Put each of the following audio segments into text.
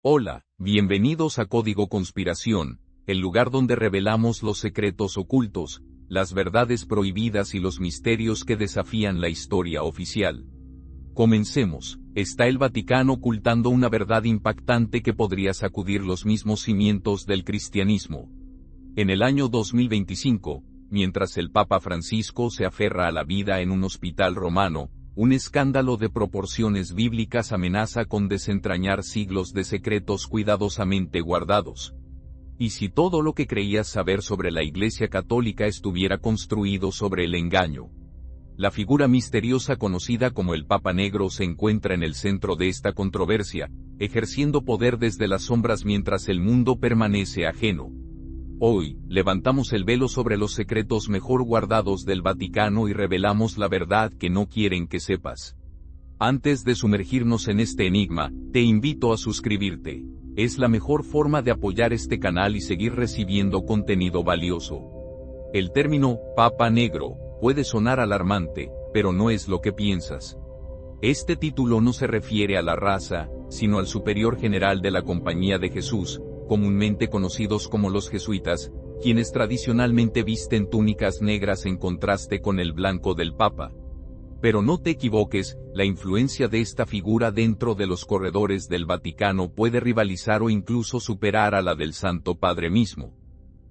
Hola, bienvenidos a Código Conspiración, el lugar donde revelamos los secretos ocultos, las verdades prohibidas y los misterios que desafían la historia oficial. Comencemos. Está el Vaticano ocultando una verdad impactante que podría sacudir los mismos cimientos del cristianismo. En el año 2025, mientras el Papa Francisco se aferra a la vida en un hospital romano, un escándalo de proporciones bíblicas amenaza con desentrañar siglos de secretos cuidadosamente guardados. ¿Y si todo lo que creías saber sobre la Iglesia Católica estuviera construido sobre el engaño? La figura misteriosa conocida como el Papa Negro se encuentra en el centro de esta controversia, ejerciendo poder desde las sombras mientras el mundo permanece ajeno. Hoy, levantamos el velo sobre los secretos mejor guardados del Vaticano y revelamos la verdad que no quieren que sepas. Antes de sumergirnos en este enigma, te invito a suscribirte. Es la mejor forma de apoyar este canal y seguir recibiendo contenido valioso. El término Papa Negro puede sonar alarmante, pero no es lo que piensas. Este título no se refiere a la raza, sino al superior general de la Compañía de Jesús, comúnmente conocidos como los jesuitas, quienes tradicionalmente visten túnicas negras en contraste con el blanco del Papa. Pero no te equivoques, la influencia de esta figura dentro de los corredores del Vaticano puede rivalizar o incluso superar a la del Santo Padre mismo.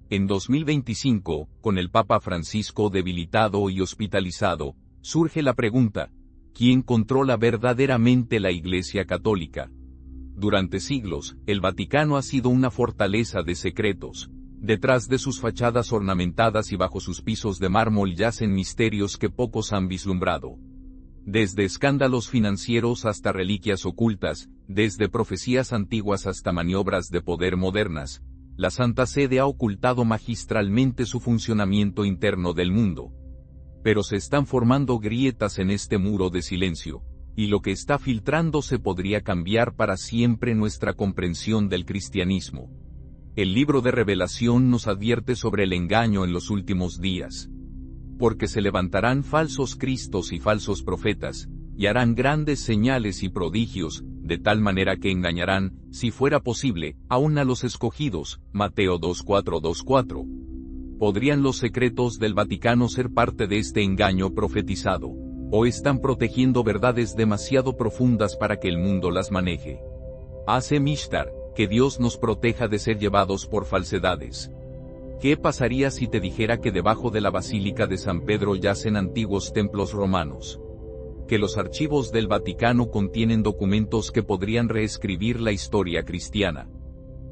En 2025, con el Papa Francisco debilitado y hospitalizado, surge la pregunta: ¿quién controla verdaderamente la Iglesia Católica? Durante siglos, el Vaticano ha sido una fortaleza de secretos. Detrás de sus fachadas ornamentadas y bajo sus pisos de mármol yacen misterios que pocos han vislumbrado. Desde escándalos financieros hasta reliquias ocultas, desde profecías antiguas hasta maniobras de poder modernas, la Santa Sede ha ocultado magistralmente su funcionamiento interno del mundo. Pero se están formando grietas en este muro de silencio, y lo que está filtrándose podría cambiar para siempre nuestra comprensión del cristianismo. El libro de Revelación nos advierte sobre el engaño en los últimos días. Porque se levantarán falsos cristos y falsos profetas, y harán grandes señales y prodigios, de tal manera que engañarán, si fuera posible, aún a los escogidos. Mateo 2:4-2:4. ¿Podrían los secretos del Vaticano ser parte de este engaño profetizado? ¿O están protegiendo verdades demasiado profundas para que el mundo las maneje? Hace Mishtar, que Dios nos proteja de ser llevados por falsedades. ¿Qué pasaría si te dijera que debajo de la Basílica de San Pedro yacen antiguos templos romanos? Que los archivos del Vaticano contienen documentos que podrían reescribir la historia cristiana.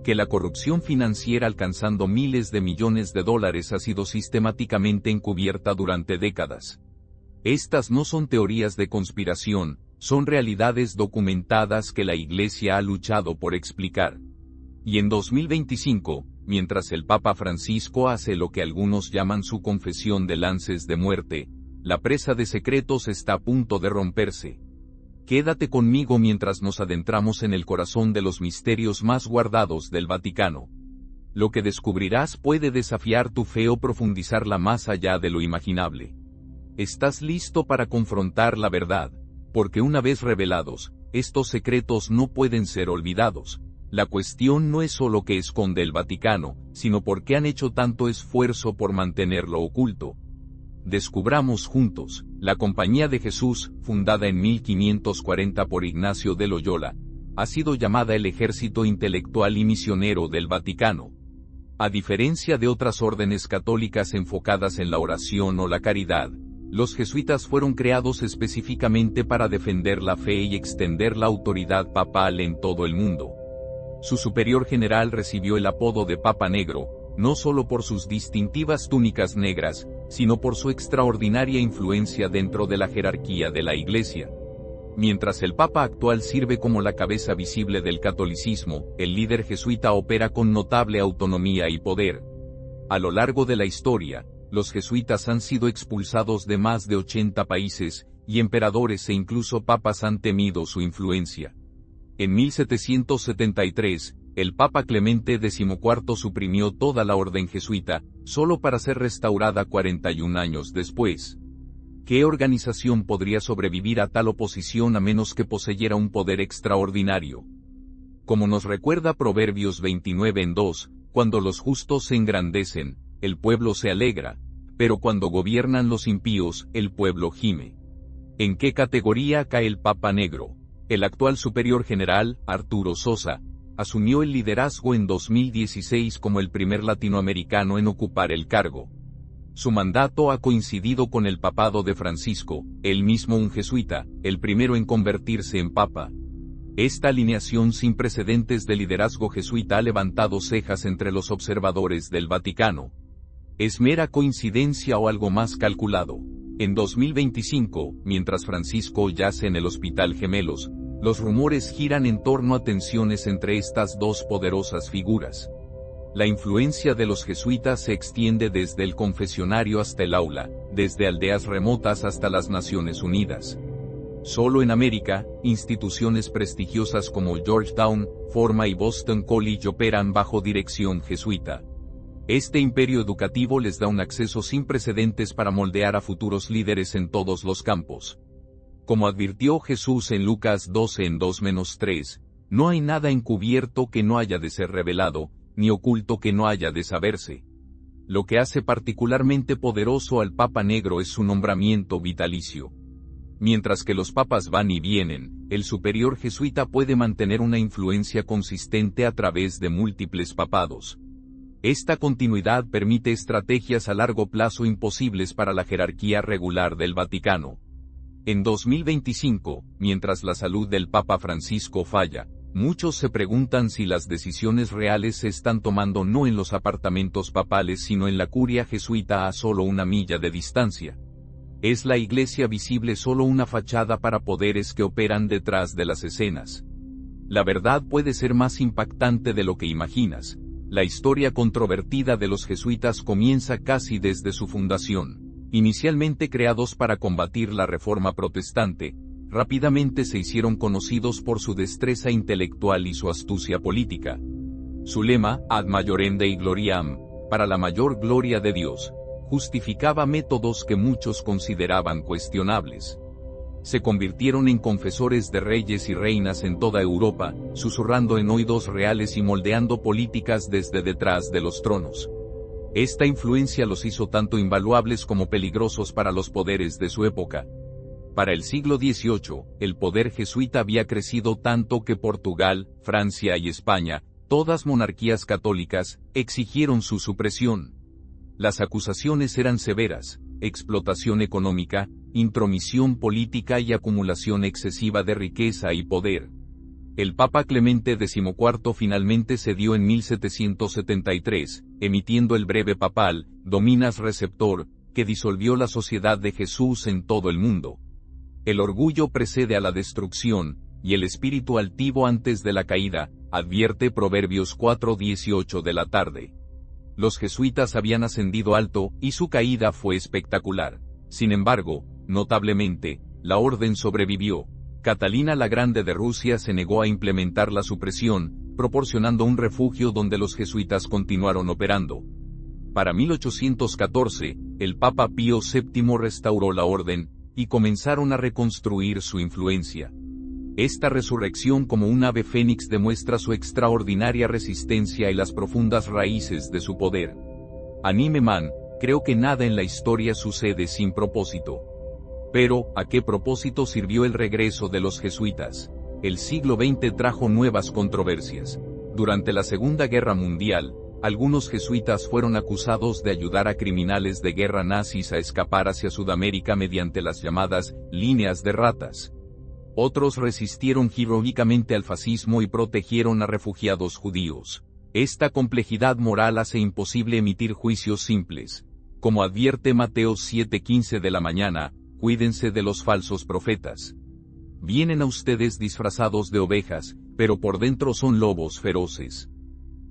Que la corrupción financiera alcanzando miles de millones de dólares ha sido sistemáticamente encubierta durante décadas. Estas no son teorías de conspiración, son realidades documentadas que la Iglesia ha luchado por explicar. Y en 2025, mientras el Papa Francisco hace lo que algunos llaman su confesión de lances de muerte, la presa de secretos está a punto de romperse. Quédate conmigo mientras nos adentramos en el corazón de los misterios más guardados del Vaticano. Lo que descubrirás puede desafiar tu fe o profundizarla más allá de lo imaginable. ¿Estás listo para confrontar la verdad? Porque una vez revelados, estos secretos no pueden ser olvidados. La cuestión no es solo qué esconde el Vaticano, sino por qué han hecho tanto esfuerzo por mantenerlo oculto. Descubramos juntos. La Compañía de Jesús, fundada en 1540 por Ignacio de Loyola, ha sido llamada el ejército intelectual y misionero del Vaticano. A diferencia de otras órdenes católicas enfocadas en la oración o la caridad, los jesuitas fueron creados específicamente para defender la fe y extender la autoridad papal en todo el mundo. Su superior general recibió el apodo de Papa Negro, no solo por sus distintivas túnicas negras, sino por su extraordinaria influencia dentro de la jerarquía de la Iglesia. Mientras el Papa actual sirve como la cabeza visible del catolicismo, el líder jesuita opera con notable autonomía y poder. A lo largo de la historia, los jesuitas han sido expulsados de más de 80 países, y emperadores e incluso papas han temido su influencia. En 1773, el Papa Clemente XIV suprimió toda la orden jesuita, solo para ser restaurada 41 años después. ¿Qué organización podría sobrevivir a tal oposición a menos que poseyera un poder extraordinario? Como nos recuerda Proverbios 29:2, cuando los justos se engrandecen, el pueblo se alegra, pero cuando gobiernan los impíos, el pueblo gime. ¿En qué categoría cae el Papa Negro? El actual superior general, Arturo Sosa, asumió el liderazgo en 2016 como el primer latinoamericano en ocupar el cargo. Su mandato ha coincidido con el papado de Francisco, él mismo un jesuita, el primero en convertirse en papa. Esta alineación sin precedentes de liderazgo jesuita ha levantado cejas entre los observadores del Vaticano. ¿Es mera coincidencia o algo más calculado? En 2025, mientras Francisco yace en el Hospital Gemelos, los rumores giran en torno a tensiones entre estas dos poderosas figuras. La influencia de los jesuitas se extiende desde el confesionario hasta el aula, desde aldeas remotas hasta las Naciones Unidas. Solo en América, instituciones prestigiosas como Georgetown, Forma y Boston College operan bajo dirección jesuita. Este imperio educativo les da un acceso sin precedentes para moldear a futuros líderes en todos los campos. Como advirtió Jesús en Lucas 12 en 2-3, no hay nada encubierto que no haya de ser revelado, ni oculto que no haya de saberse. Lo que hace particularmente poderoso al Papa Negro es su nombramiento vitalicio. Mientras que los papas van y vienen, el superior jesuita puede mantener una influencia consistente a través de múltiples papados. Esta continuidad permite estrategias a largo plazo imposibles para la jerarquía regular del Vaticano. En 2025, mientras la salud del Papa Francisco falla, muchos se preguntan si las decisiones reales se están tomando no en los apartamentos papales sino en la curia jesuita a solo una milla de distancia. ¿Es la iglesia visible solo una fachada para poderes que operan detrás de las escenas? La verdad puede ser más impactante de lo que imaginas. La historia controvertida de los jesuitas comienza casi desde su fundación. Inicialmente creados para combatir la Reforma protestante, rápidamente se hicieron conocidos por su destreza intelectual y su astucia política. Su lema, Ad Majorem Dei Gloriam, para la mayor gloria de Dios, justificaba métodos que muchos consideraban cuestionables. Se convirtieron en confesores de reyes y reinas en toda Europa, susurrando en oídos reales y moldeando políticas desde detrás de los tronos. Esta influencia los hizo tanto invaluables como peligrosos para los poderes de su época. Para el siglo XVIII, el poder jesuita había crecido tanto que Portugal, Francia y España, todas monarquías católicas, exigieron su supresión. Las acusaciones eran severas: explotación económica, intromisión política y acumulación excesiva de riqueza y poder. El Papa Clemente XIV finalmente cedió en 1773, emitiendo el breve papal, Dominus Receptor, que disolvió la Sociedad de Jesús en todo el mundo. El orgullo precede a la destrucción, y el espíritu altivo antes de la caída, advierte Proverbios 4:18 de la tarde. Los jesuitas habían ascendido alto, y su caída fue espectacular. Sin embargo, notablemente, la orden sobrevivió. Catalina la Grande de Rusia se negó a implementar la supresión, proporcionando un refugio donde los jesuitas continuaron operando. Para 1814, el Papa Pío VII restauró la orden, y comenzaron a reconstruir su influencia. Esta resurrección como un ave fénix demuestra su extraordinaria resistencia y las profundas raíces de su poder. Anime Man, creo que nada en la historia sucede sin propósito. Pero, ¿a qué propósito sirvió el regreso de los jesuitas? El siglo XX trajo nuevas controversias. Durante la Segunda Guerra Mundial, algunos jesuitas fueron acusados de ayudar a criminales de guerra nazis a escapar hacia Sudamérica mediante las llamadas líneas de ratas. Otros resistieron heroicamente al fascismo y protegieron a refugiados judíos. Esta complejidad moral hace imposible emitir juicios simples. Como advierte Mateo 7:15 de la mañana, cuídense de los falsos profetas. Vienen a ustedes disfrazados de ovejas, pero por dentro son lobos feroces.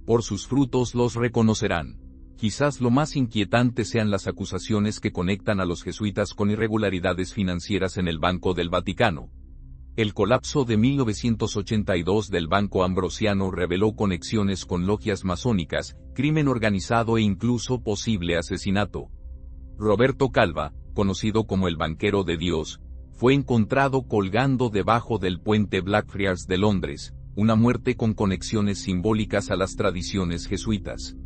Por sus frutos los reconocerán. Quizás lo más inquietante sean las acusaciones que conectan a los jesuitas con irregularidades financieras en el Banco del Vaticano. El colapso de 1982 del Banco Ambrosiano reveló conexiones con logias masónicas, crimen organizado e incluso posible asesinato. Roberto Calva, conocido como el banquero de Dios, fue encontrado colgando debajo del puente Blackfriars de Londres, una muerte con conexiones simbólicas a las tradiciones jesuitas.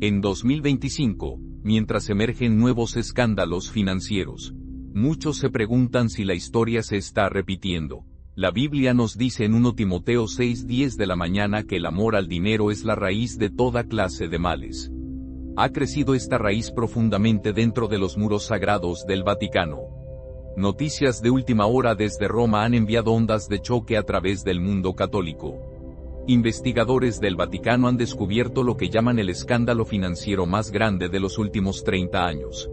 En 2025, mientras emergen nuevos escándalos financieros, muchos se preguntan si la historia se está repitiendo. La Biblia nos dice en 1 Timoteo 6:10 de la mañana que el amor al dinero es la raíz de toda clase de males. Ha crecido esta raíz profundamente dentro de los muros sagrados del Vaticano. Noticias de última hora desde Roma han enviado ondas de choque a través del mundo católico. Investigadores del Vaticano han descubierto lo que llaman el escándalo financiero más grande de los últimos 30 años.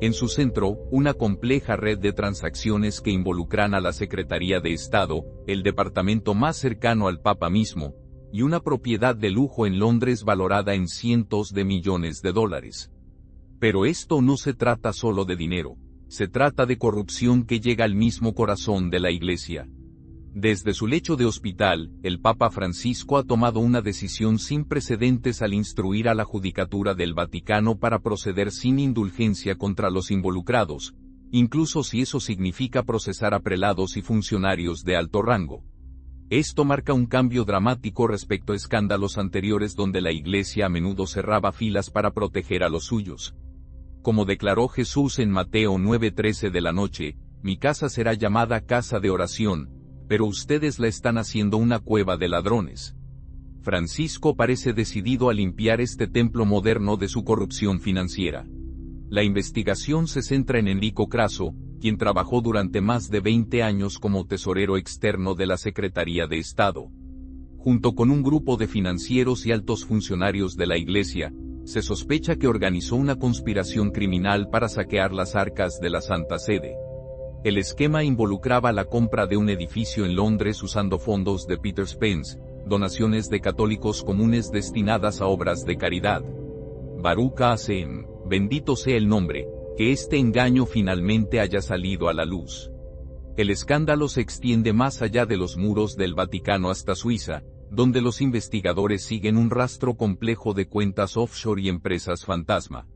En su centro, una compleja red de transacciones que involucran a la Secretaría de Estado, el departamento más cercano al Papa mismo, y una propiedad de lujo en Londres valorada en cientos de millones de dólares. Pero esto no se trata solo de dinero, se trata de corrupción que llega al mismo corazón de la Iglesia. Desde su lecho de hospital, el Papa Francisco ha tomado una decisión sin precedentes al instruir a la Judicatura del Vaticano para proceder sin indulgencia contra los involucrados, incluso si eso significa procesar a prelados y funcionarios de alto rango. Esto marca un cambio dramático respecto a escándalos anteriores donde la Iglesia a menudo cerraba filas para proteger a los suyos. Como declaró Jesús en Mateo 9:13 de la noche, mi casa será llamada casa de oración, pero ustedes la están haciendo una cueva de ladrones. Francisco parece decidido a limpiar este templo moderno de su corrupción financiera. La investigación se centra en Enrico Crasso, quien trabajó durante más de 20 años como tesorero externo de la Secretaría de Estado. Junto con un grupo de financieros y altos funcionarios de la Iglesia, se sospecha que organizó una conspiración criminal para saquear las arcas de la Santa Sede. El esquema involucraba la compra de un edificio en Londres usando fondos de Peter Spence, donaciones de católicos comunes destinadas a obras de caridad. Baruch Hashem, bendito sea el nombre, que este engaño finalmente haya salido a la luz. El escándalo se extiende más allá de los muros del Vaticano hasta Suiza, donde los investigadores siguen un rastro complejo de cuentas offshore y empresas fantasma.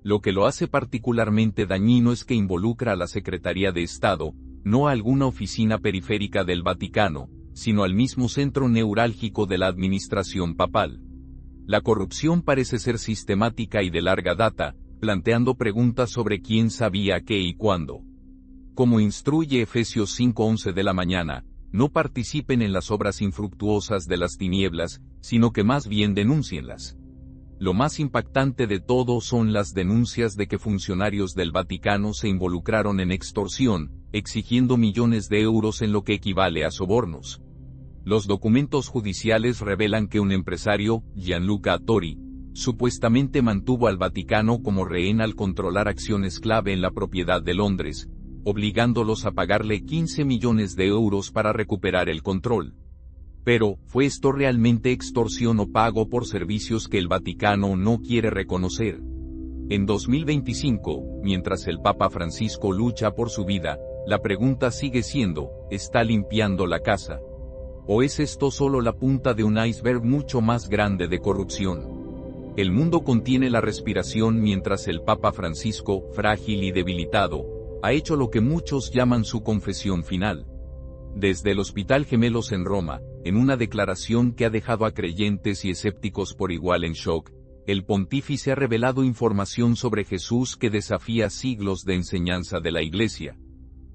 Lo que lo hace particularmente dañino es que involucra a la Secretaría de Estado, no a alguna oficina periférica del Vaticano, sino al mismo centro neurálgico de la administración papal. La corrupción parece ser sistemática y de larga data, planteando preguntas sobre quién sabía qué y cuándo. Como instruye Efesios 5:11 de la mañana, no participen en las obras infructuosas de las tinieblas, sino que más bien denúncienlas. Lo más impactante de todo son las denuncias de que funcionarios del Vaticano se involucraron en extorsión, exigiendo millones de euros en lo que equivale a sobornos. Los documentos judiciales revelan que un empresario, Gianluca Tori, supuestamente mantuvo al Vaticano como rehén al controlar acciones clave en la propiedad de Londres, obligándolos a pagarle 15 millones de euros para recuperar el control. Pero, ¿fue esto realmente extorsión o pago por servicios que el Vaticano no quiere reconocer? En 2025, mientras el Papa Francisco lucha por su vida, la pregunta sigue siendo, ¿está limpiando la casa? ¿O es esto solo la punta de un iceberg mucho más grande de corrupción? El mundo contiene la respiración mientras el Papa Francisco, frágil y debilitado, ha hecho lo que muchos llaman su confesión final. Desde el Hospital Gemelos en Roma, en una declaración que ha dejado a creyentes y escépticos por igual en shock, el pontífice ha revelado información sobre Jesús que desafía siglos de enseñanza de la Iglesia.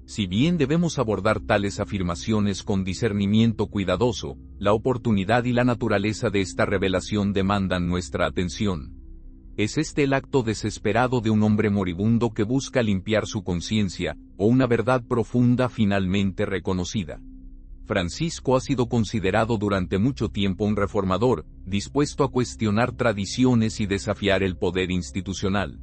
Si bien debemos abordar tales afirmaciones con discernimiento cuidadoso, la oportunidad y la naturaleza de esta revelación demandan nuestra atención. ¿Es este el acto desesperado de un hombre moribundo que busca limpiar su conciencia, o una verdad profunda finalmente reconocida? Francisco ha sido considerado durante mucho tiempo un reformador, dispuesto a cuestionar tradiciones y desafiar el poder institucional.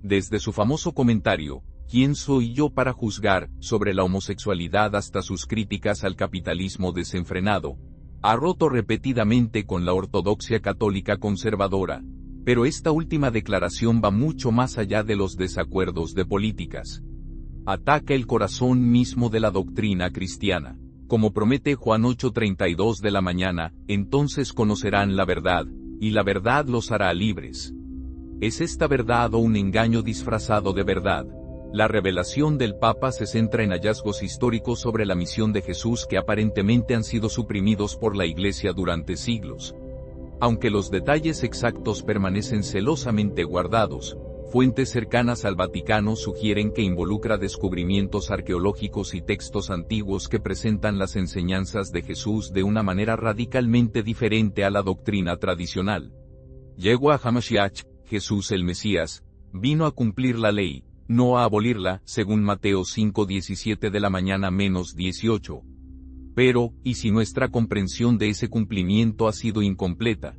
Desde su famoso comentario, ¿quién soy yo para juzgar?, sobre la homosexualidad hasta sus críticas al capitalismo desenfrenado, ha roto repetidamente con la ortodoxia católica conservadora. Pero esta última declaración va mucho más allá de los desacuerdos de políticas. Ataca el corazón mismo de la doctrina cristiana. Como promete Juan 8:32 de la mañana, entonces conocerán la verdad, y la verdad los hará libres. ¿Es esta verdad o un engaño disfrazado de verdad? La revelación del Papa se centra en hallazgos históricos sobre la misión de Jesús que aparentemente han sido suprimidos por la Iglesia durante siglos. Aunque los detalles exactos permanecen celosamente guardados, fuentes cercanas al Vaticano sugieren que involucra descubrimientos arqueológicos y textos antiguos que presentan las enseñanzas de Jesús de una manera radicalmente diferente a la doctrina tradicional. Yeshua HaMashiach, Jesús el Mesías, vino a cumplir la ley, no a abolirla, según Mateo 5:17 de la mañana menos 18. Pero, ¿y si nuestra comprensión de ese cumplimiento ha sido incompleta?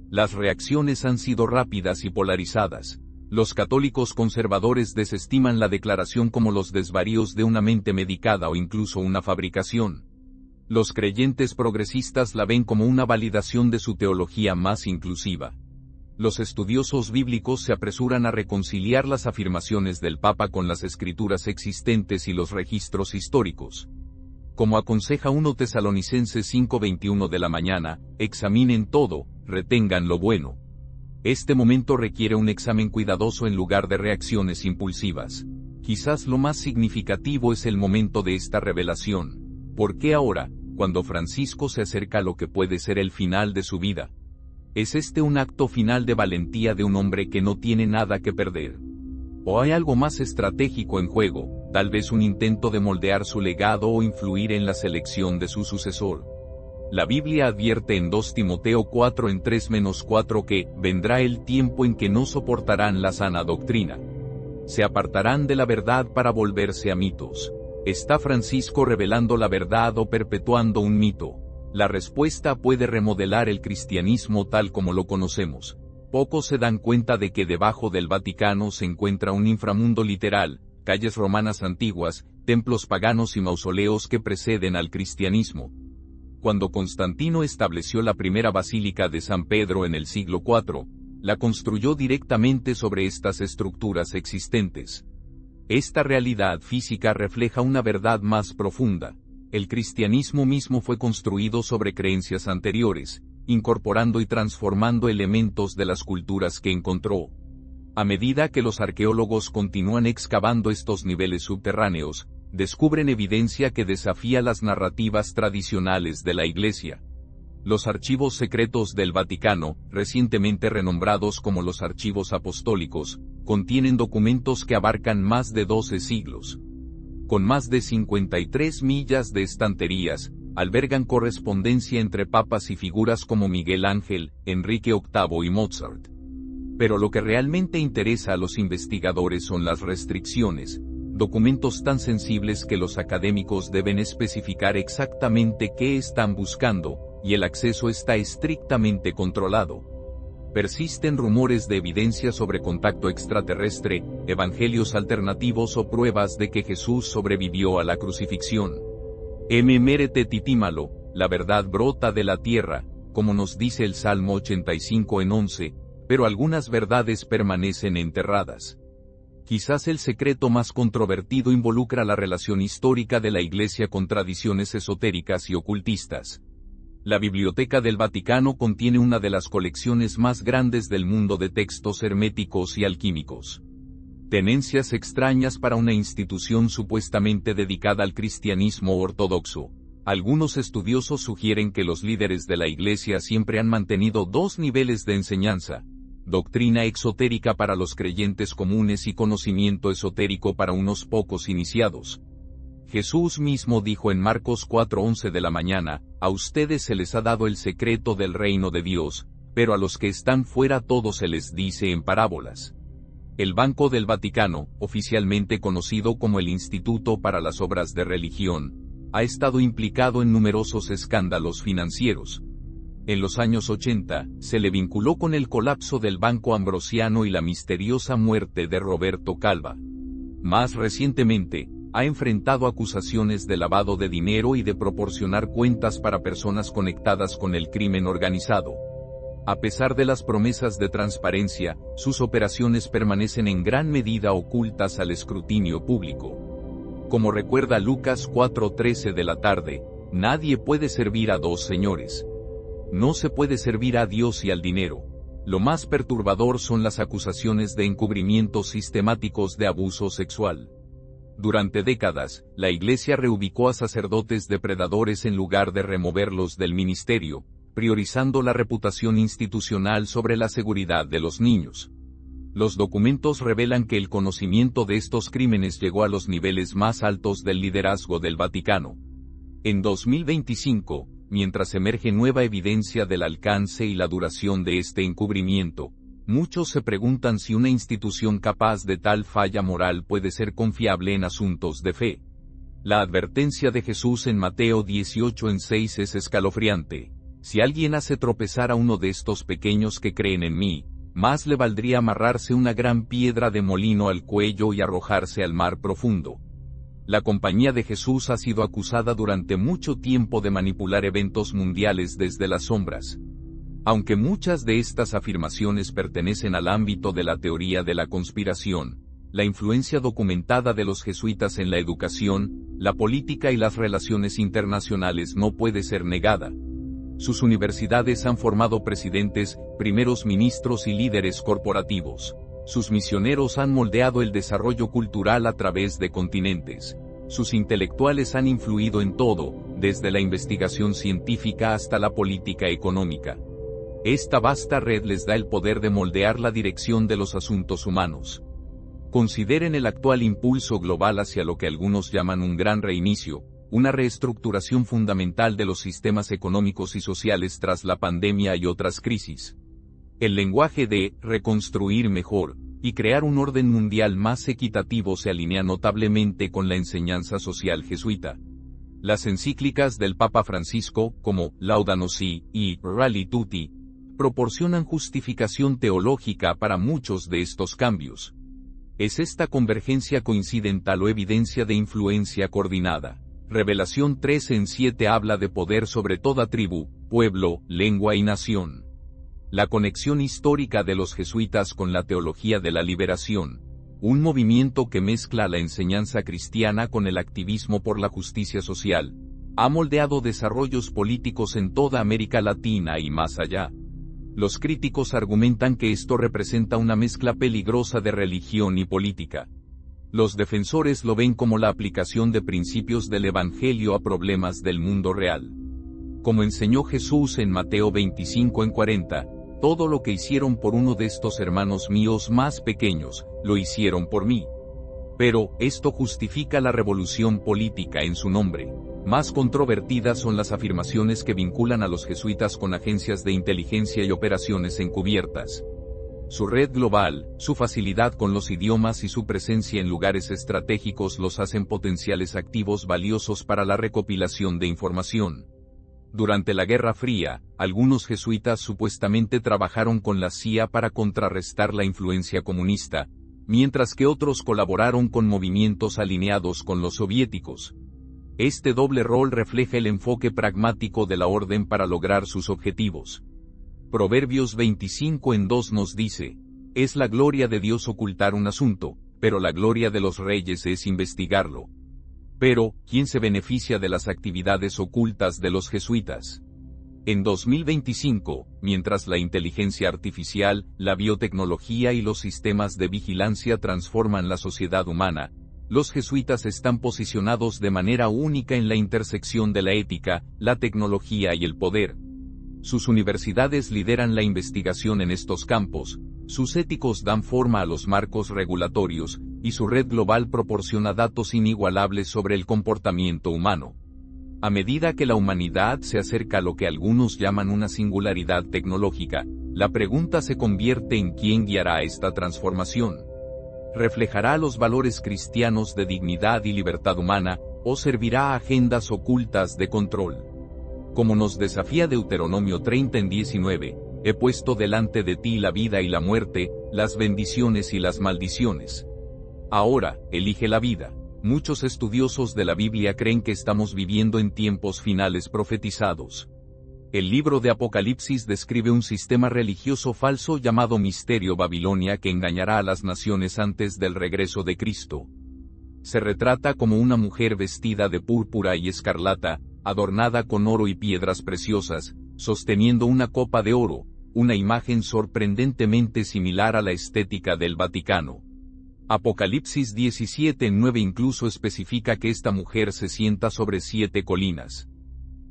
Las reacciones han sido rápidas y polarizadas. Los católicos conservadores desestiman la declaración como los desvaríos de una mente medicada o incluso una fabricación. Los creyentes progresistas la ven como una validación de su teología más inclusiva. Los estudiosos bíblicos se apresuran a reconciliar las afirmaciones del Papa con las escrituras existentes y los registros históricos. Como aconseja 1 Tesalonicenses 5:21 de la mañana, examinen todo, retengan lo bueno. Este momento requiere un examen cuidadoso en lugar de reacciones impulsivas. Quizás lo más significativo es el momento de esta revelación. ¿Por qué ahora, cuando Francisco se acerca a lo que puede ser el final de su vida? ¿Es este un acto final de valentía de un hombre que no tiene nada que perder? ¿O hay algo más estratégico en juego, tal vez un intento de moldear su legado o influir en la selección de su sucesor? La Biblia advierte en 2 Timoteo 4 en 3-4 que vendrá el tiempo en que no soportarán la sana doctrina. Se apartarán de la verdad para volverse a mitos. ¿Está Francisco revelando la verdad o perpetuando un mito? La respuesta puede remodelar el cristianismo tal como lo conocemos. Pocos se dan cuenta de que debajo del Vaticano se encuentra un inframundo literal, calles romanas antiguas, templos paganos y mausoleos que preceden al cristianismo. Cuando Constantino estableció la primera basílica de San Pedro en el siglo IV, la construyó directamente sobre estas estructuras existentes. Esta realidad física refleja una verdad más profunda. El cristianismo mismo fue construido sobre creencias anteriores, incorporando y transformando elementos de las culturas que encontró. A medida que los arqueólogos continúan excavando estos niveles subterráneos, descubren evidencia que desafía las narrativas tradicionales de la Iglesia. Los archivos secretos del Vaticano, recientemente renombrados como los archivos apostólicos, contienen documentos que abarcan más de 12 siglos. Con más de 53 millas de estanterías, albergan correspondencia entre papas y figuras como Miguel Ángel, Enrique VIII y Mozart. Pero lo que realmente interesa a los investigadores son las restricciones, documentos tan sensibles que los académicos deben especificar exactamente qué están buscando, y el acceso está estrictamente controlado. Persisten rumores de evidencia sobre contacto extraterrestre, evangelios alternativos o pruebas de que Jesús sobrevivió a la crucifixión. Merete titímalo, la verdad brota de la tierra, como nos dice el Salmo 85 en 11, pero algunas verdades permanecen enterradas. Quizás el secreto más controvertido involucra la relación histórica de la Iglesia con tradiciones esotéricas y ocultistas. La Biblioteca del Vaticano contiene una de las colecciones más grandes del mundo de textos herméticos y alquímicos. Tenencias extrañas para una institución supuestamente dedicada al cristianismo ortodoxo. Algunos estudiosos sugieren que los líderes de la Iglesia siempre han mantenido dos niveles de enseñanza: doctrina exotérica para los creyentes comunes y conocimiento esotérico para unos pocos iniciados. Jesús mismo dijo en Marcos 4:11 de la mañana, a ustedes se les ha dado el secreto del reino de Dios, pero a los que están fuera todo se les dice en parábolas. El Banco del Vaticano, oficialmente conocido como el Instituto para las Obras de Religión, ha estado implicado en numerosos escándalos financieros. En los años 80, se le vinculó con el colapso del Banco Ambrosiano y la misteriosa muerte de Roberto Calva. Más recientemente, ha enfrentado acusaciones de lavado de dinero y de proporcionar cuentas para personas conectadas con el crimen organizado. A pesar de las promesas de transparencia, sus operaciones permanecen en gran medida ocultas al escrutinio público. Como recuerda Lucas 4:13 de la tarde, nadie puede servir a dos señores. No se puede servir a Dios y al dinero. Lo más perturbador son las acusaciones de encubrimientos sistemáticos de abuso sexual. Durante décadas, la Iglesia reubicó a sacerdotes depredadores en lugar de removerlos del ministerio, priorizando la reputación institucional sobre la seguridad de los niños. Los documentos revelan que el conocimiento de estos crímenes llegó a los niveles más altos del liderazgo del Vaticano. En 2025, mientras emerge nueva evidencia del alcance y la duración de este encubrimiento, muchos se preguntan si una institución capaz de tal falla moral puede ser confiable en asuntos de fe. La advertencia de Jesús en Mateo 18:6 es escalofriante. Si alguien hace tropezar a uno de estos pequeños que creen en mí, más le valdría amarrarse una gran piedra de molino al cuello y arrojarse al mar profundo. La Compañía de Jesús ha sido acusada durante mucho tiempo de manipular eventos mundiales desde las sombras. Aunque muchas de estas afirmaciones pertenecen al ámbito de la teoría de la conspiración, la influencia documentada de los jesuitas en la educación, la política y las relaciones internacionales no puede ser negada. Sus universidades han formado presidentes, primeros ministros y líderes corporativos. Sus misioneros han moldeado el desarrollo cultural a través de continentes. Sus intelectuales han influido en todo, desde la investigación científica hasta la política económica. Esta vasta red les da el poder de moldear la dirección de los asuntos humanos. Consideren el actual impulso global hacia lo que algunos llaman un gran reinicio, una reestructuración fundamental de los sistemas económicos y sociales tras la pandemia y otras crisis. El lenguaje de reconstruir mejor y crear un orden mundial más equitativo se alinea notablemente con la enseñanza social jesuita. Las encíclicas del Papa Francisco, como Laudato Si y Rally Tutti, proporcionan justificación teológica para muchos de estos cambios. Es esta convergencia coincidental o evidencia de influencia coordinada. Revelación 3:7 habla de poder sobre toda tribu, pueblo, lengua y nación. La conexión histórica de los jesuitas con la teología de la liberación, un movimiento que mezcla la enseñanza cristiana con el activismo por la justicia social, ha moldeado desarrollos políticos en toda América Latina y más allá. Los críticos argumentan que esto representa una mezcla peligrosa de religión y política. Los defensores lo ven como la aplicación de principios del Evangelio a problemas del mundo real. Como enseñó Jesús en Mateo 25:40, todo lo que hicieron por uno de estos hermanos míos más pequeños, lo hicieron por mí. Pero, esto justifica la revolución política en su nombre. Más controvertidas son las afirmaciones que vinculan a los jesuitas con agencias de inteligencia y operaciones encubiertas. Su red global, su facilidad con los idiomas y su presencia en lugares estratégicos los hacen potenciales activos valiosos para la recopilación de información. Durante la Guerra Fría, algunos jesuitas supuestamente trabajaron con la CIA para contrarrestar la influencia comunista, mientras que otros colaboraron con movimientos alineados con los soviéticos. Este doble rol refleja el enfoque pragmático de la orden para lograr sus objetivos. Proverbios 25:2 nos dice: es la gloria de Dios ocultar un asunto, pero la gloria de los reyes es investigarlo. Pero, ¿quién se beneficia de las actividades ocultas de los jesuitas? En 2025, mientras la inteligencia artificial, la biotecnología y los sistemas de vigilancia transforman la sociedad humana, los jesuitas están posicionados de manera única en la intersección de la ética, la tecnología y el poder. Sus universidades lideran la investigación en estos campos, sus éticos dan forma a los marcos regulatorios, y su red global proporciona datos inigualables sobre el comportamiento humano. A medida que la humanidad se acerca a lo que algunos llaman una singularidad tecnológica, la pregunta se convierte en quién guiará esta transformación. ¿Reflejará los valores cristianos de dignidad y libertad humana, o servirá a agendas ocultas de control? Como nos desafía Deuteronomio 30:19, he puesto delante de ti la vida y la muerte, las bendiciones y las maldiciones. Ahora, elige la vida. Muchos estudiosos de la Biblia creen que estamos viviendo en tiempos finales profetizados. El libro de Apocalipsis describe un sistema religioso falso llamado Misterio Babilonia que engañará a las naciones antes del regreso de Cristo. Se retrata como una mujer vestida de púrpura y escarlata, adornada con oro y piedras preciosas, sosteniendo una copa de oro, una imagen sorprendentemente similar a la estética del Vaticano. Apocalipsis 17:9 incluso especifica que esta mujer se sienta sobre 7 colinas.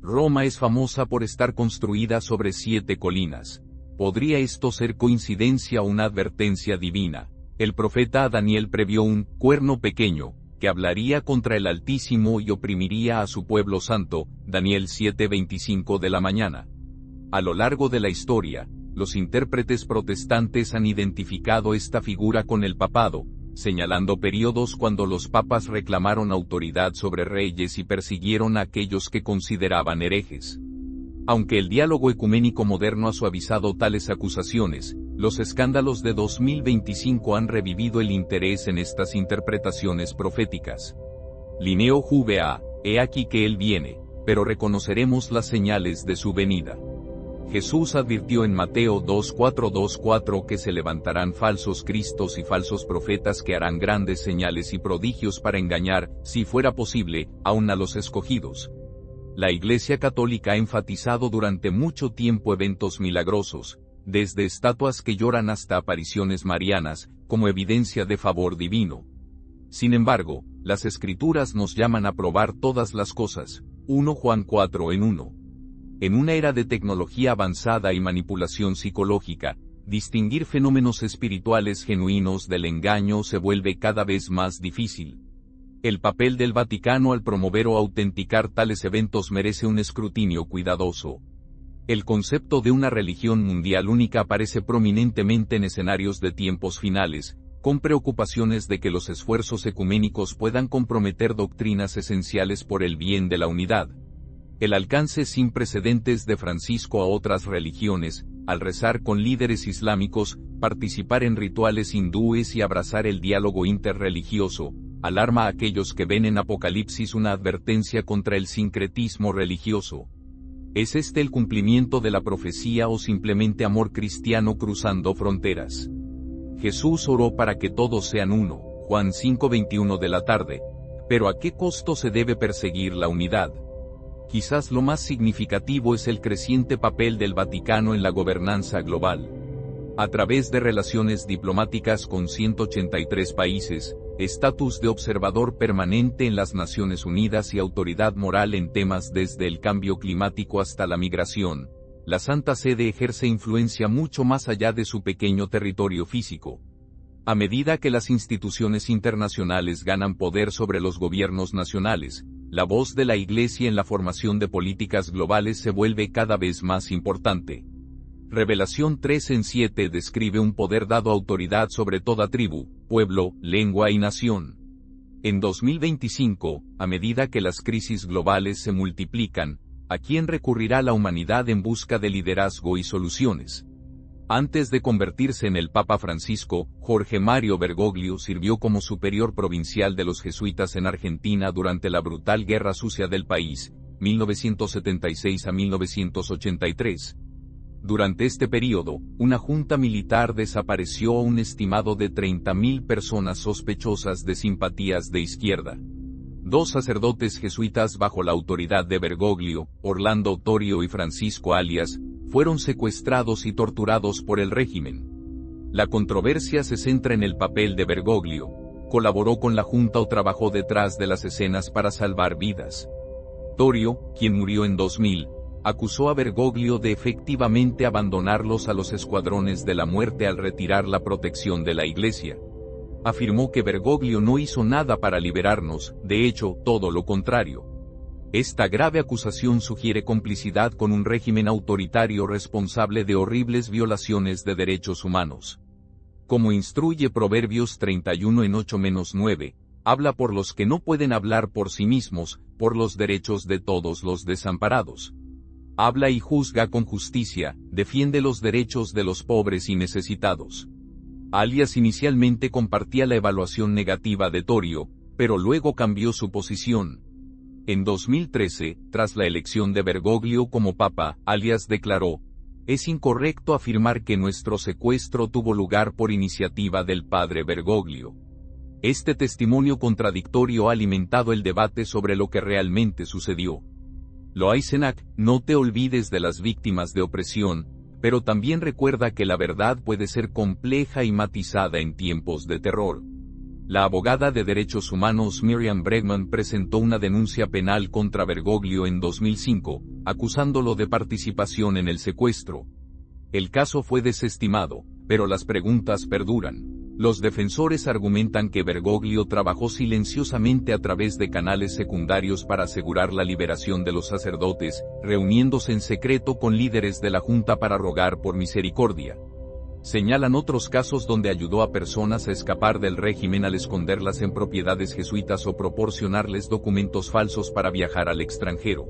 Roma es famosa por estar construida sobre 7 colinas. ¿Podría esto ser coincidencia o una advertencia divina? El profeta Daniel previó un cuerno pequeño, que hablaría contra el Altísimo y oprimiría a su pueblo santo, Daniel 7:25 de la mañana. A lo largo de la historia, los intérpretes protestantes han identificado esta figura con el papado, señalando periodos cuando los papas reclamaron autoridad sobre reyes y persiguieron a aquellos que consideraban herejes. Aunque el diálogo ecuménico moderno ha suavizado tales acusaciones, los escándalos de 2025 han revivido el interés en estas interpretaciones proféticas. Linneo Juvea, he aquí que él viene, pero reconoceremos las señales de su venida. Jesús advirtió en Mateo 2:4 que se levantarán falsos cristos y falsos profetas que harán grandes señales y prodigios para engañar, si fuera posible, aún a los escogidos. La Iglesia Católica ha enfatizado durante mucho tiempo eventos milagrosos, desde estatuas que lloran hasta apariciones marianas, como evidencia de favor divino. Sin embargo, las Escrituras nos llaman a probar todas las cosas. 1 Juan 4:1. En una era de tecnología avanzada y manipulación psicológica, distinguir fenómenos espirituales genuinos del engaño se vuelve cada vez más difícil. El papel del Vaticano al promover o autenticar tales eventos merece un escrutinio cuidadoso. El concepto de una religión mundial única aparece prominentemente en escenarios de tiempos finales, con preocupaciones de que los esfuerzos ecuménicos puedan comprometer doctrinas esenciales por el bien de la unidad. El alcance sin precedentes de Francisco a otras religiones, al rezar con líderes islámicos, participar en rituales hindúes y abrazar el diálogo interreligioso, alarma a aquellos que ven en Apocalipsis una advertencia contra el sincretismo religioso. ¿Es este el cumplimiento de la profecía o simplemente amor cristiano cruzando fronteras? Jesús oró para que todos sean uno, Juan 5:21 de la tarde. Pero ¿a qué costo se debe perseguir la unidad? Quizás lo más significativo es el creciente papel del Vaticano en la gobernanza global. A través de relaciones diplomáticas con 183 países, estatus de observador permanente en las Naciones Unidas y autoridad moral en temas desde el cambio climático hasta la migración, la Santa Sede ejerce influencia mucho más allá de su pequeño territorio físico. A medida que las instituciones internacionales ganan poder sobre los gobiernos nacionales, la voz de la Iglesia en la formación de políticas globales se vuelve cada vez más importante. Revelación 3:7 describe un poder dado autoridad sobre toda tribu, pueblo, lengua y nación. En 2025, a medida que las crisis globales se multiplican, ¿a quién recurrirá la humanidad en busca de liderazgo y soluciones? Antes de convertirse en el Papa Francisco, Jorge Mario Bergoglio sirvió como superior provincial de los jesuitas en Argentina durante la brutal Guerra Sucia del país, 1976 a 1983. Durante este período, una junta militar desapareció a un estimado de 30.000 personas sospechosas de simpatías de izquierda. 2 sacerdotes jesuitas bajo la autoridad de Bergoglio, Orlando Torio y Francisco Alias, fueron secuestrados y torturados por el régimen. La controversia se centra en el papel de Bergoglio. ¿Colaboró con la junta o trabajó detrás de las escenas para salvar vidas? Torio, quien murió en 2000, acusó a Bergoglio de efectivamente abandonarlos a los escuadrones de la muerte al retirar la protección de la Iglesia. Afirmó que Bergoglio no hizo nada para liberarnos, de hecho, todo lo contrario. Esta grave acusación sugiere complicidad con un régimen autoritario responsable de horribles violaciones de derechos humanos. Como instruye Proverbios 31 en 8-9, habla por los que no pueden hablar por sí mismos, por los derechos de todos los desamparados. Habla y juzga con justicia, defiende los derechos de los pobres y necesitados. Alias inicialmente compartía la evaluación negativa de Torio, pero luego cambió su posición. En 2013, tras la elección de Bergoglio como papa, Alias declaró: "Es incorrecto afirmar que nuestro secuestro tuvo lugar por iniciativa del padre Bergoglio". Este testimonio contradictorio ha alimentado el debate sobre lo que realmente sucedió. Loaisenac, no te olvides de las víctimas de opresión, pero también recuerda que la verdad puede ser compleja y matizada en tiempos de terror. La abogada de derechos humanos Miriam Bregman presentó una denuncia penal contra Bergoglio en 2005, acusándolo de participación en el secuestro. El caso fue desestimado, pero las preguntas perduran. Los defensores argumentan que Bergoglio trabajó silenciosamente a través de canales secundarios para asegurar la liberación de los sacerdotes, reuniéndose en secreto con líderes de la Junta para rogar por misericordia. Señalan otros casos donde ayudó a personas a escapar del régimen al esconderlas en propiedades jesuitas o proporcionarles documentos falsos para viajar al extranjero.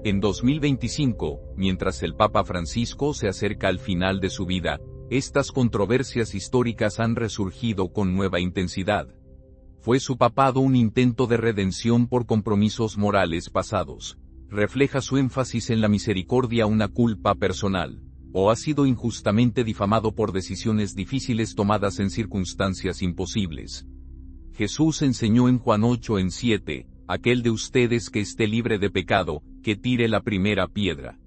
En 2025, mientras el Papa Francisco se acerca al final de su vida, estas controversias históricas han resurgido con nueva intensidad. ¿Fue su papado un intento de redención por compromisos morales pasados? ¿Refleja su énfasis en la misericordia una culpa personal? ¿O ha sido injustamente difamado por decisiones difíciles tomadas en circunstancias imposibles? Jesús enseñó en Juan 8:7, aquel de ustedes que esté libre de pecado, que tire la primera piedra.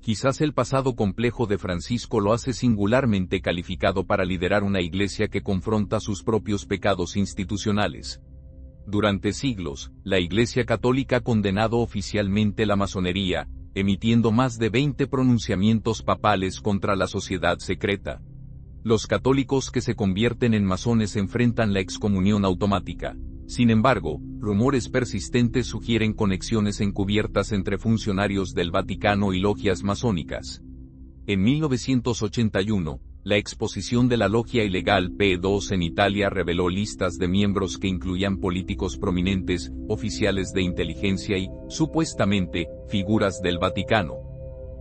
Quizás el pasado complejo de Francisco lo hace singularmente calificado para liderar una iglesia que confronta sus propios pecados institucionales. Durante siglos, la Iglesia Católica ha condenado oficialmente la masonería, emitiendo más de 20 pronunciamientos papales contra la sociedad secreta. Los católicos que se convierten en masones enfrentan la excomunión automática. Sin embargo, rumores persistentes sugieren conexiones encubiertas entre funcionarios del Vaticano y logias masónicas. En 1981, la exposición de la logia ilegal P2 en Italia reveló listas de miembros que incluían políticos prominentes, oficiales de inteligencia y, supuestamente, figuras del Vaticano.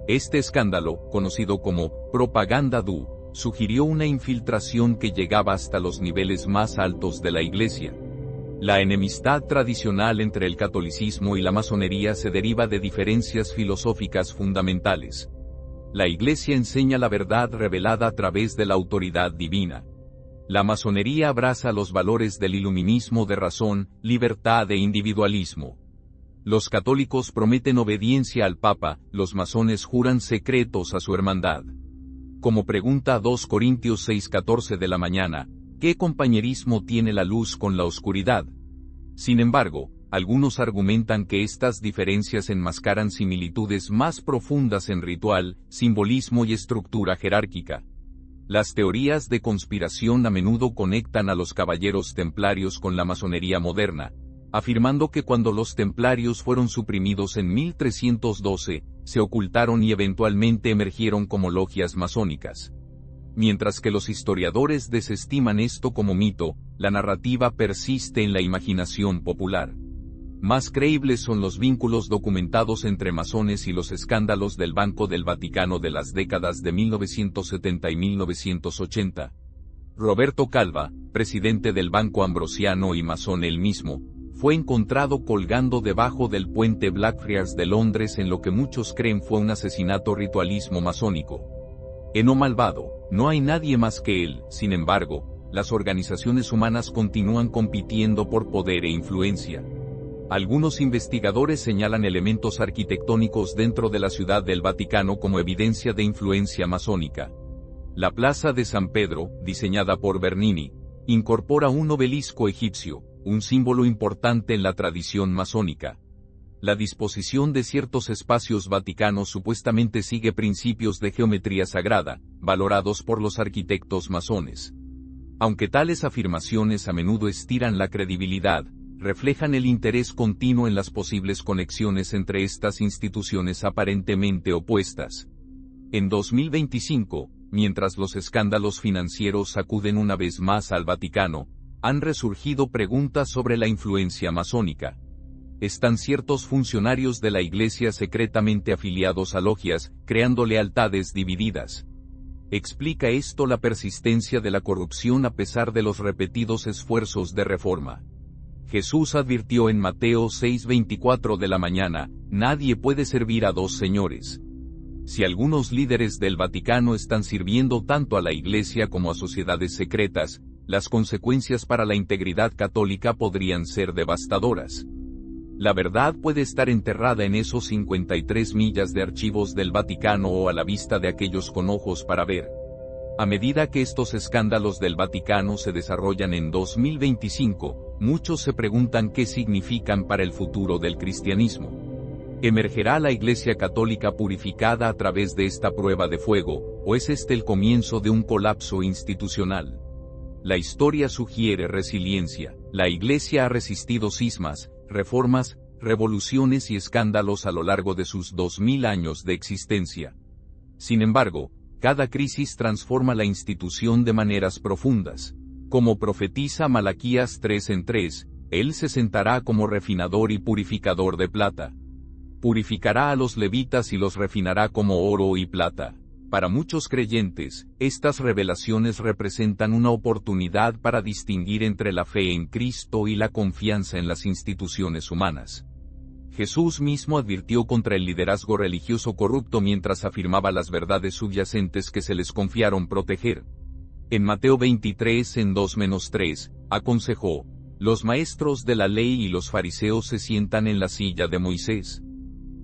Este escándalo, conocido como Propaganda Du, sugirió una infiltración que llegaba hasta los niveles más altos de la Iglesia. La enemistad tradicional entre el catolicismo y la masonería se deriva de diferencias filosóficas fundamentales. La Iglesia enseña la verdad revelada a través de la autoridad divina. La masonería abraza los valores del iluminismo de razón, libertad e individualismo. Los católicos prometen obediencia al Papa, los masones juran secretos a su hermandad. Como pregunta 2 Corintios 6:14 de la mañana, ¿qué compañerismo tiene la luz con la oscuridad? Sin embargo, algunos argumentan que estas diferencias enmascaran similitudes más profundas en ritual, simbolismo y estructura jerárquica. Las teorías de conspiración a menudo conectan a los caballeros templarios con la masonería moderna, afirmando que cuando los templarios fueron suprimidos en 1312, se ocultaron y eventualmente emergieron como logias masónicas. Mientras que los historiadores desestiman esto como mito, la narrativa persiste en la imaginación popular. Más creíbles son los vínculos documentados entre masones y los escándalos del Banco del Vaticano de las décadas de 1970 y 1980. Roberto Calva, presidente del Banco Ambrosiano y masón él mismo, fue encontrado colgando debajo del puente Blackfriars de Londres en lo que muchos creen fue un asesinato ritualismo masónico. En O Malvado, no hay nadie más que él. Sin embargo, las organizaciones humanas continúan compitiendo por poder e influencia. Algunos investigadores señalan elementos arquitectónicos dentro de la Ciudad del Vaticano como evidencia de influencia masónica. La Plaza de San Pedro, diseñada por Bernini, incorpora un obelisco egipcio, un símbolo importante en la tradición masónica. La disposición de ciertos espacios vaticanos supuestamente sigue principios de geometría sagrada, valorados por los arquitectos masones. Aunque tales afirmaciones a menudo estiran la credibilidad, reflejan el interés continuo en las posibles conexiones entre estas instituciones aparentemente opuestas. En 2025, mientras los escándalos financieros sacuden una vez más al Vaticano, han resurgido preguntas sobre la influencia masónica. ¿Están ciertos funcionarios de la Iglesia secretamente afiliados a logias, creando lealtades divididas? ¿Explica esto la persistencia de la corrupción a pesar de los repetidos esfuerzos de reforma? Jesús advirtió en Mateo 6:24 de la mañana, nadie puede servir a dos señores. Si algunos líderes del Vaticano están sirviendo tanto a la Iglesia como a sociedades secretas, las consecuencias para la integridad católica podrían ser devastadoras. La verdad puede estar enterrada en esos 53 millas de archivos del Vaticano o a la vista de aquellos con ojos para ver. A medida que estos escándalos del Vaticano se desarrollan en 2025, muchos se preguntan qué significan para el futuro del cristianismo. ¿Emergerá la Iglesia Católica purificada a través de esta prueba de fuego, o es este el comienzo de un colapso institucional? La historia sugiere resiliencia. La Iglesia ha resistido cismas, reformas, revoluciones y escándalos a lo largo de sus 2000 años de existencia. Sin embargo, cada crisis transforma la institución de maneras profundas. Como profetiza Malaquías 3:3, Él se sentará como refinador y purificador de plata. Purificará a los levitas y los refinará como oro y plata. Para muchos creyentes, estas revelaciones representan una oportunidad para distinguir entre la fe en Cristo y la confianza en las instituciones humanas. Jesús mismo advirtió contra el liderazgo religioso corrupto mientras afirmaba las verdades subyacentes que se les confiaron proteger. En Mateo 23 en 2-3, aconsejó: los maestros de la ley y los fariseos se sientan en la silla de Moisés.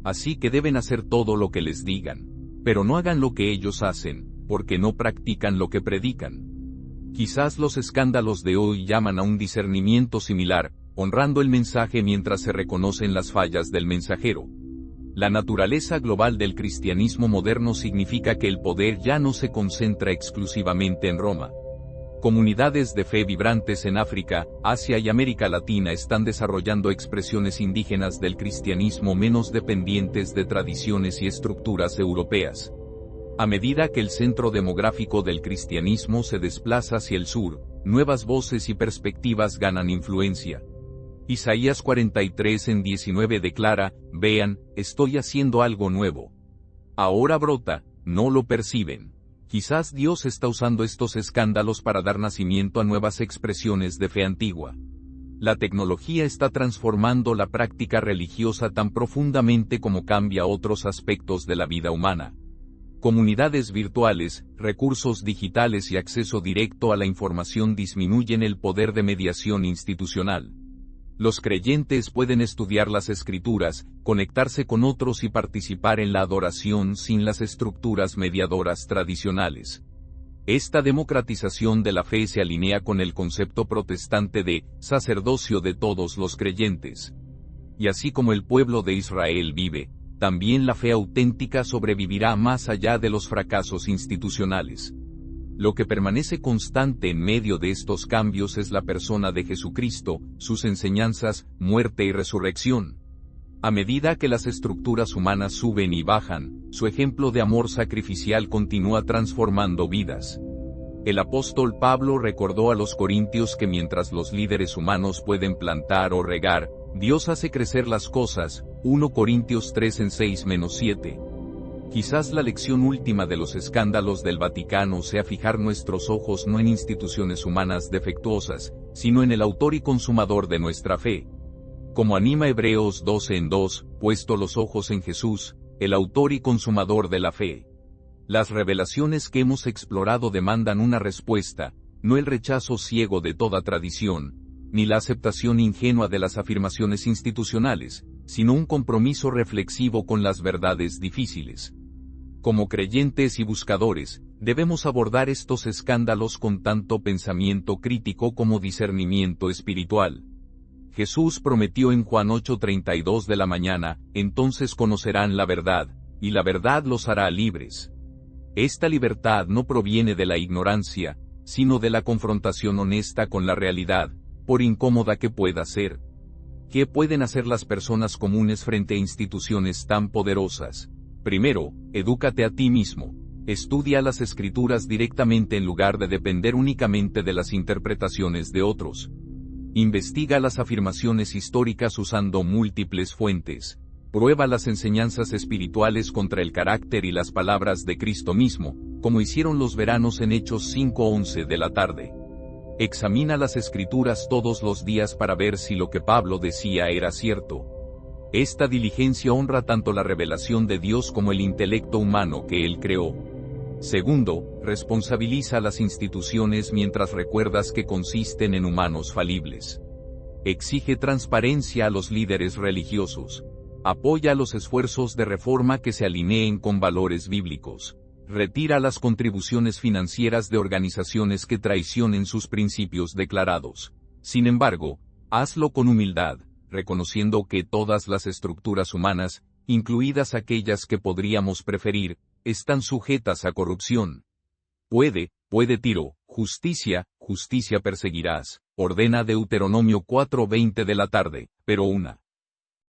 Así que deben hacer todo lo que les digan. Pero no hagan lo que ellos hacen, porque no practican lo que predican. Quizás los escándalos de hoy llaman a un discernimiento similar, honrando el mensaje mientras se reconocen las fallas del mensajero. La naturaleza global del cristianismo moderno significa que el poder ya no se concentra exclusivamente en Roma. Comunidades de fe vibrantes en África, Asia y América Latina están desarrollando expresiones indígenas del cristianismo menos dependientes de tradiciones y estructuras europeas. A medida que el centro demográfico del cristianismo se desplaza hacia el sur, nuevas voces y perspectivas ganan influencia. Isaías 43 en 19 declara: vean, estoy haciendo algo nuevo. Ahora brota, ¿no lo perciben? Quizás Dios está usando estos escándalos para dar nacimiento a nuevas expresiones de fe antigua. La tecnología está transformando la práctica religiosa tan profundamente como cambia otros aspectos de la vida humana. Comunidades virtuales, recursos digitales y acceso directo a la información disminuyen el poder de mediación institucional. Los creyentes pueden estudiar las Escrituras, conectarse con otros y participar en la adoración sin las estructuras mediadoras tradicionales. Esta democratización de la fe se alinea con el concepto protestante de sacerdocio de todos los creyentes. Y así como el pueblo de Israel vive, también la fe auténtica sobrevivirá más allá de los fracasos institucionales. Lo que permanece constante en medio de estos cambios es la persona de Jesucristo, sus enseñanzas, muerte y resurrección. A medida que las estructuras humanas suben y bajan, su ejemplo de amor sacrificial continúa transformando vidas. El apóstol Pablo recordó a los corintios que mientras los líderes humanos pueden plantar o regar, Dios hace crecer las cosas. 1 Corintios 3 en 6-7. Quizás la lección última de los escándalos del Vaticano sea fijar nuestros ojos no en instituciones humanas defectuosas, sino en el autor y consumador de nuestra fe. Como anima Hebreos 12 en 2, puesto los ojos en Jesús, el autor y consumador de la fe. Las revelaciones que hemos explorado demandan una respuesta, no el rechazo ciego de toda tradición, ni la aceptación ingenua de las afirmaciones institucionales, sino un compromiso reflexivo con las verdades difíciles. Como creyentes y buscadores, debemos abordar estos escándalos con tanto pensamiento crítico como discernimiento espiritual. Jesús prometió en Juan 8:32 de la mañana: entonces conocerán la verdad, y la verdad los hará libres. Esta libertad no proviene de la ignorancia, sino de la confrontación honesta con la realidad, por incómoda que pueda ser. ¿Qué pueden hacer las personas comunes frente a instituciones tan poderosas? Primero, edúcate a ti mismo. Estudia las Escrituras directamente en lugar de depender únicamente de las interpretaciones de otros. Investiga las afirmaciones históricas usando múltiples fuentes. Prueba las enseñanzas espirituales contra el carácter y las palabras de Cristo mismo, como hicieron los veranos en Hechos 5:11 de la tarde. Examina las Escrituras todos los días para ver si lo que Pablo decía era cierto. Esta diligencia honra tanto la revelación de Dios como el intelecto humano que Él creó. Segundo, responsabiliza a las instituciones mientras recuerdas que consisten en humanos falibles. Exige transparencia a los líderes religiosos. Apoya los esfuerzos de reforma que se alineen con valores bíblicos. Retira las contribuciones financieras de organizaciones que traicionen sus principios declarados. Sin embargo, hazlo con humildad, reconociendo que todas las estructuras humanas, incluidas aquellas que podríamos preferir, están sujetas a corrupción. Puede Tiro, justicia perseguirás, ordena Deuteronomio 4:20 de la tarde, pero una